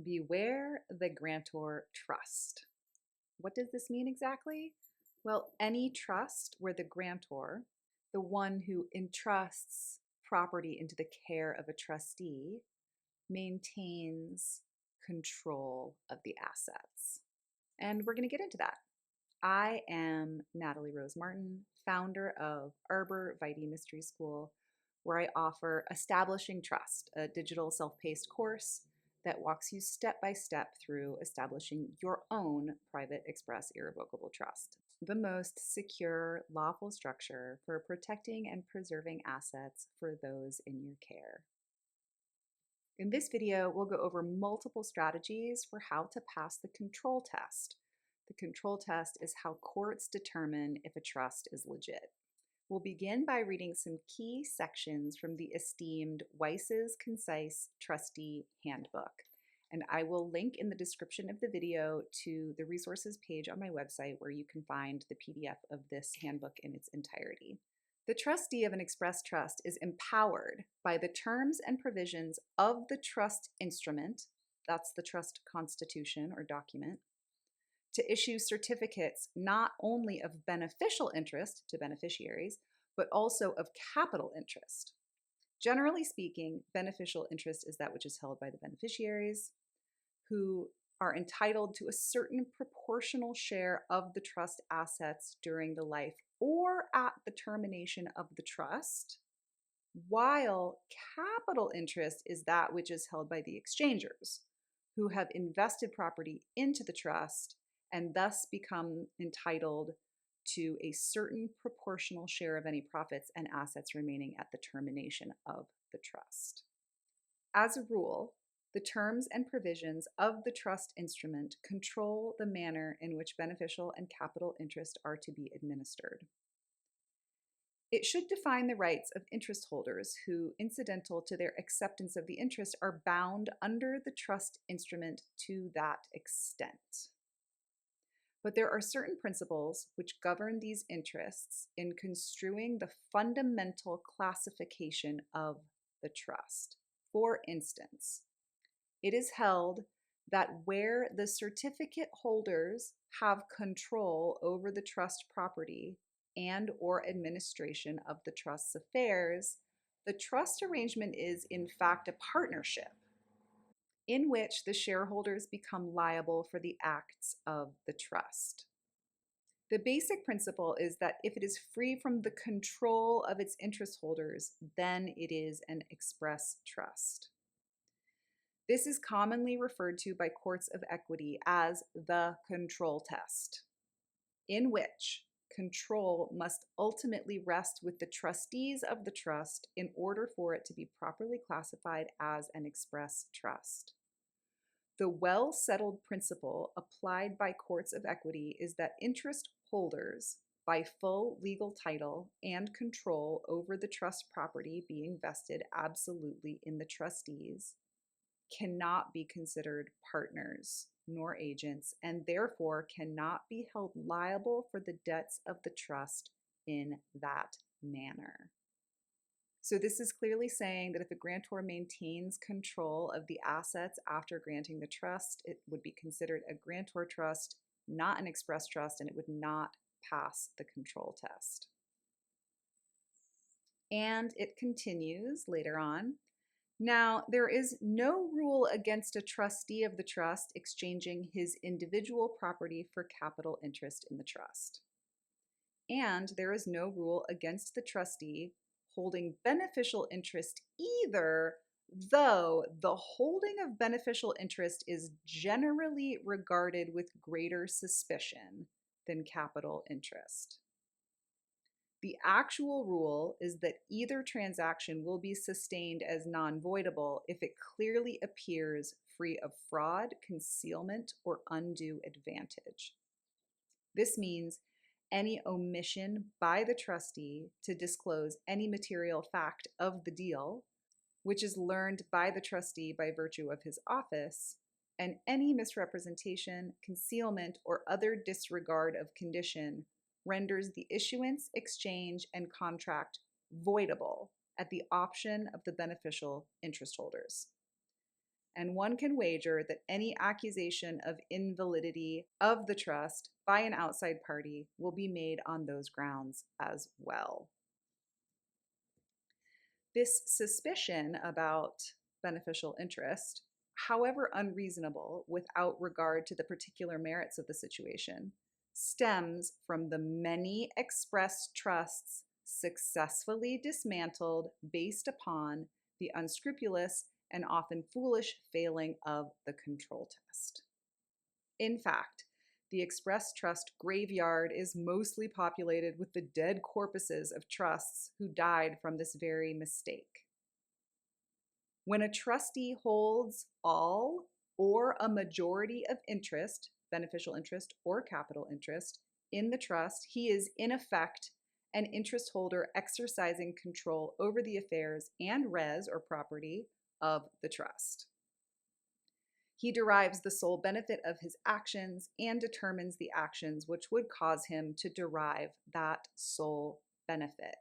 Beware the grantor trust. What does this mean exactly? Well, any trust where the grantor, the one who entrusts property into the care of a trustee, maintains control of the assets. And we're going to get into that. I am Natalie Rose Martin, founder of Arbor Vitae Mystery School, where I offer Establishing Trust, a digital self-paced course that walks you step by step through establishing your own private express irrevocable trust, the most secure, lawful structure for protecting and preserving assets for those in your care. In this video, we'll go over multiple strategies for how to pass the control test. The control test is how courts determine if a trust is legit. We'll begin by reading some key sections from the esteemed Weiss's Concise Trustee Handbook. And I will link in the description of the video to the resources page on my website where you can find the PDF of this handbook in its entirety. The trustee of an express trust is empowered by the terms and provisions of the trust instrument, that's the trust constitution or document, to issue certificates not only of beneficial interest to beneficiaries, but also of capital interest. Generally speaking, beneficial interest is that which is held by the beneficiaries, who are entitled to a certain proportional share of the trust assets during the life or at the termination of the trust, while capital interest is that which is held by the exchangers, who have invested property into the trust and thus become entitled to a certain proportional share of any profits and assets remaining at the termination of the trust. As a rule, the terms and provisions of the trust instrument control the manner in which beneficial and capital interest are to be administered. It should define the rights of interest holders who, incidental to their acceptance of the interest, are bound under the trust instrument to that extent. But there are certain principles which govern these interests in construing the fundamental classification of the trust. For instance, it is held that where the certificate holders have control over the trust property and or administration of the trust's affairs, the trust arrangement is in fact a partnership in which the shareholders become liable for the acts of the trust. The basic principle is that if it is free from the control of its interest holders, then it is an express trust. This is commonly referred to by courts of equity as the control test, in which control must ultimately rest with the trustees of the trust in order for it to be properly classified as an express trust. The well-settled principle applied by courts of equity is that interest holders, by full legal title and control over the trust property being vested absolutely in the trustees, cannot be considered partners nor agents, and therefore cannot be held liable for the debts of the trust in that manner. So this is clearly saying that if a grantor maintains control of the assets after granting the trust, it would be considered a grantor trust, not an express trust, and it would not pass the control test. And it continues later on. Now, there is no rule against a trustee of the trust exchanging his individual property for capital interest in the trust. And there is no rule against the trustee holding beneficial interest either, though the holding of beneficial interest is generally regarded with greater suspicion than capital interest. The actual rule is that either transaction will be sustained as non-voidable if it clearly appears free of fraud, concealment, or undue advantage. This means any omission by the trustee to disclose any material fact of the deal, which is learned by the trustee by virtue of his office, and any misrepresentation, concealment, or other disregard of condition renders the issuance, exchange, and contract voidable at the option of the beneficial interest holders. and one can wager that any accusation of invalidity of the trust by an outside party will be made on those grounds as well. This suspicion about beneficial interest, however unreasonable without regard to the particular merits of the situation, stems from the many express trusts successfully dismantled based upon the unscrupulous and often foolish failing of the control test. In fact, the Express Trust graveyard is mostly populated with the dead corpuses of trusts who died from this very mistake. When a trustee holds all or a majority of interest, beneficial interest or capital interest, in the trust, he is in effect an interest holder exercising control over the affairs and res or property of the trust. He derives the sole benefit of his actions and determines the actions which would cause him to derive that sole benefit.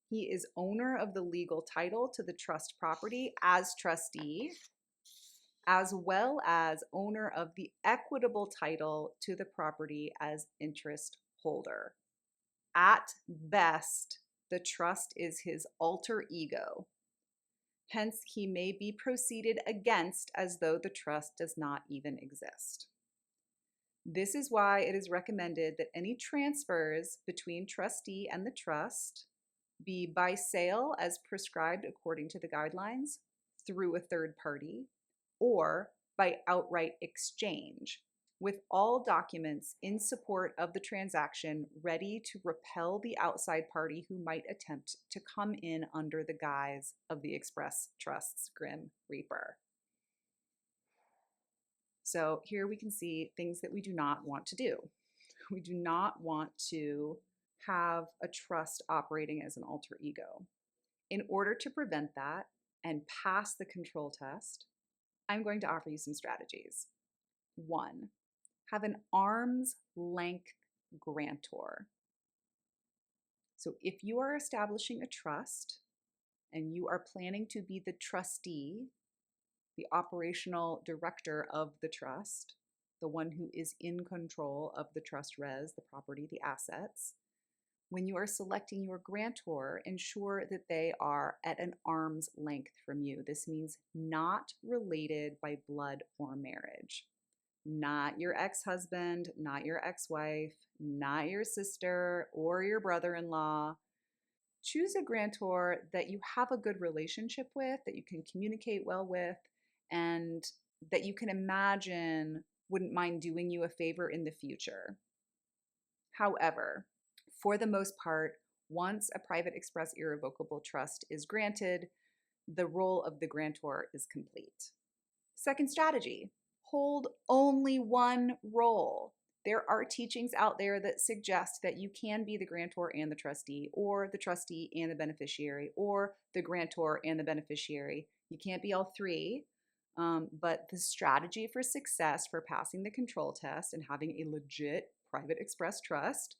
He is owner of the legal title to the trust property as trustee, as well as owner of the equitable title to the property as interest holder. At best, the trust is his alter ego. Hence, he may be proceeded against as though the trust does not even exist. This is why it is recommended that any transfers between trustee and the trust be by sale as prescribed according to the guidelines through a third party, or by outright exchange, with all documents in support of the transaction ready to repel the outside party who might attempt to come in under the guise of the Express Trust's Grim Reaper. So here we can see things that we do not want to do. We do not want to have a trust operating as an alter ego. In order to prevent that and pass the control test, I'm going to offer you some strategies. 1, have an arm's length grantor. So if you are establishing a trust and you are planning to be the trustee, the operational director of the trust, the one who is in control of the trust res, the property, the assets, when you are selecting your grantor, ensure that they are at an arm's length from you. This means not related by blood or marriage. Not your ex-husband, not your ex-wife, not your sister or your brother-in-law. Choose a grantor that you have a good relationship with, that you can communicate well with, and that you can imagine wouldn't mind doing you a favor in the future. However, for the most part, once a private express irrevocable trust is granted, the role of the grantor is complete. Second strategy, hold only one role. There are teachings out there that suggest that you can be the grantor and the trustee, or the trustee and the beneficiary, or the grantor and the beneficiary. You can't be all three, but the strategy for success for passing the control test and having a legit private express trust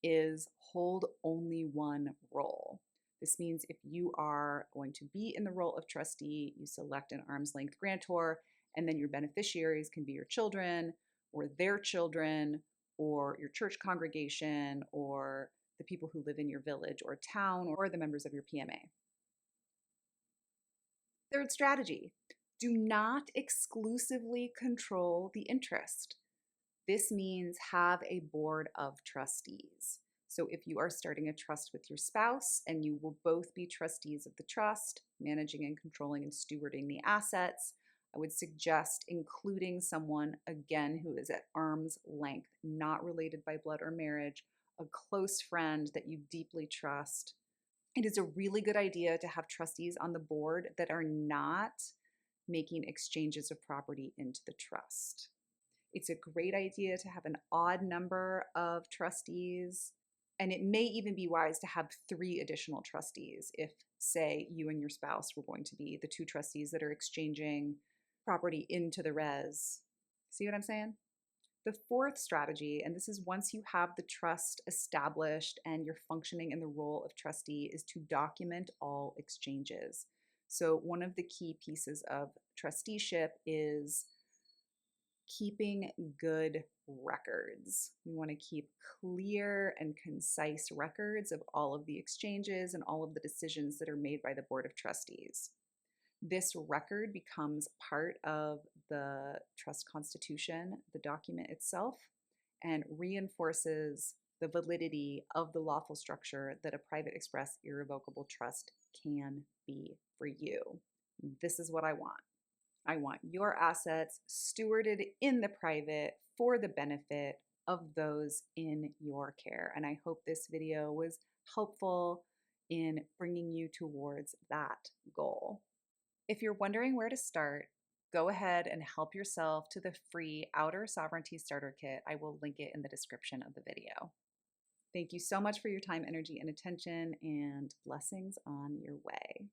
is hold only one role. This means if you are going to be in the role of trustee, you select an arm's length grantor, and then your beneficiaries can be your children or their children or your church congregation or the people who live in your village or town or the members of your PMA. Third strategy, do not exclusively control the interest. This means have a board of trustees. So if you are starting a trust with your spouse and you will both be trustees of the trust, managing and controlling and stewarding the assets, I would suggest including someone, again, who is at arm's length, not related by blood or marriage, a close friend that you deeply trust. It is a really good idea to have trustees on the board that are not making exchanges of property into the trust. It's a great idea to have an odd number of trustees, and it may even be wise to have 3 additional trustees if, say, you and your spouse were going to be the 2 trustees that are exchanging property into the res. See what I'm saying? The fourth strategy, and this is once you have the trust established and you're functioning in the role of trustee, is to document all exchanges. So one of the key pieces of trusteeship is keeping good records. We want to keep clear and concise records of all of the exchanges and all of the decisions that are made by the Board of Trustees. This record becomes part of the trust constitution, the document itself, and reinforces the validity of the lawful structure that a private express irrevocable trust can be for you. This is what I want. I want your assets stewarded in the private for the benefit of those in your care. And I hope this video was helpful in bringing you towards that goal. If you're wondering where to start, go ahead and help yourself to the free Outer Sovereignty Starter Kit. I will link it in the description of the video. Thank you so much for your time, energy, and attention, and blessings on your way.